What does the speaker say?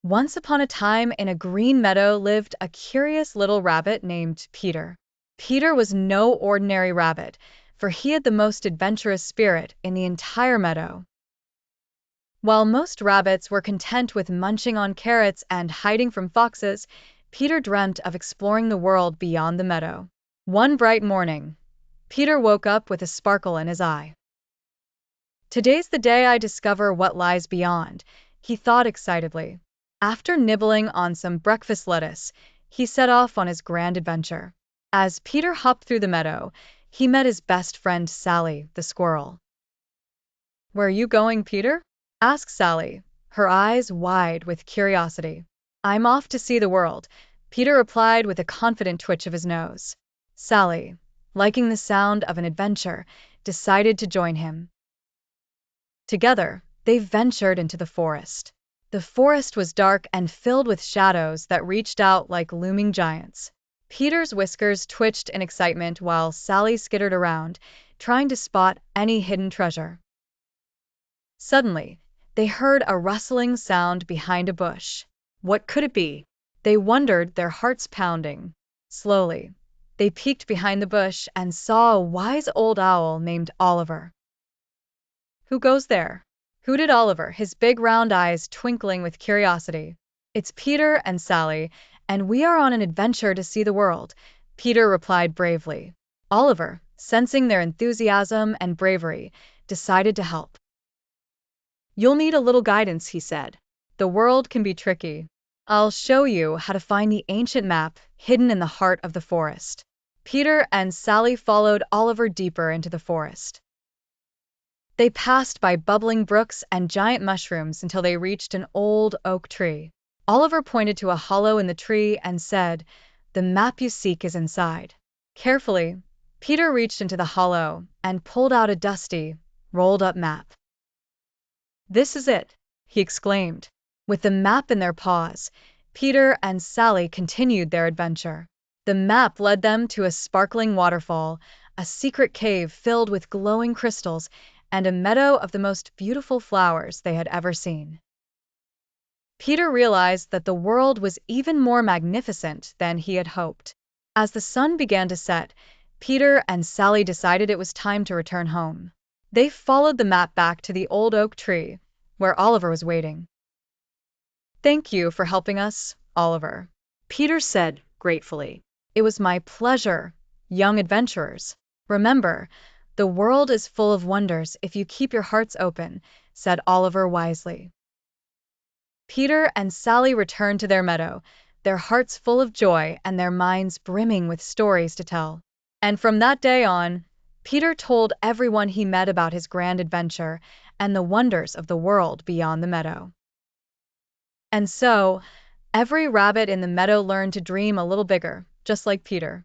Once upon a time in a green meadow lived a curious little rabbit named Peter. Peter was no ordinary rabbit, for he had the most adventurous spirit in the entire meadow. While most rabbits were content with munching on carrots and hiding from foxes, Peter dreamt of exploring the world beyond the meadow. One bright morning, Peter woke up with a sparkle in his eye. "Today's the day I discover what lies beyond," he thought excitedly. After nibbling on some breakfast lettuce, he set off on his grand adventure. As Peter hopped through the meadow, he met his best friend Sally, the squirrel. "Where are you going, Peter?" asked Sally, her eyes wide with curiosity. "I'm off to see the world," Peter replied with a confident twitch of his nose. Sally, liking the sound of an adventure, decided to join him. Together, they ventured into the forest. The forest was dark and filled with shadows that reached out like looming giants. Peter's whiskers twitched in excitement while Sally skittered around, trying to spot any hidden treasure. Suddenly, they heard a rustling sound behind a bush. What could it be? They wondered, their hearts pounding. Slowly, they peeked behind the bush and saw a wise old owl named Oliver. "Who goes there?" hooted Oliver, his big round eyes twinkling with curiosity. "It's Peter and Sally, and we are on an adventure to see the world," Peter replied bravely. Oliver, sensing their enthusiasm and bravery, decided to help. "You'll need a little guidance," he said. "The world can be tricky. I'll show you how to find the ancient map hidden in the heart of the forest." Peter and Sally followed Oliver deeper into the forest. They passed by bubbling brooks and giant mushrooms until they reached an old oak tree. Oliver pointed to a hollow in the tree and said, "The map you seek is inside." Carefully, Peter reached into the hollow and pulled out a dusty, rolled-up map. "This is it," he exclaimed. With the map in their paws, Peter and Sally continued their adventure. The map led them to a sparkling waterfall, a secret cave filled with glowing crystals, and a meadow of the most beautiful flowers they had ever seen. Peter realized that the world was even more magnificent than he had hoped. As the sun began to set, Peter and Sally decided it was time to return home. They followed the map back to the old oak tree, where Oliver was waiting. "Thank you for helping us, Oliver," Peter said gratefully. "It was my pleasure, young adventurers. Remember, the world is full of wonders if you keep your hearts open," said Oliver wisely. Peter and Sally returned to their meadow, their hearts full of joy and their minds brimming with stories to tell. And from that day on, Peter told everyone he met about his grand adventure and the wonders of the world beyond the meadow. And so, every rabbit in the meadow learned to dream a little bigger, just like Peter.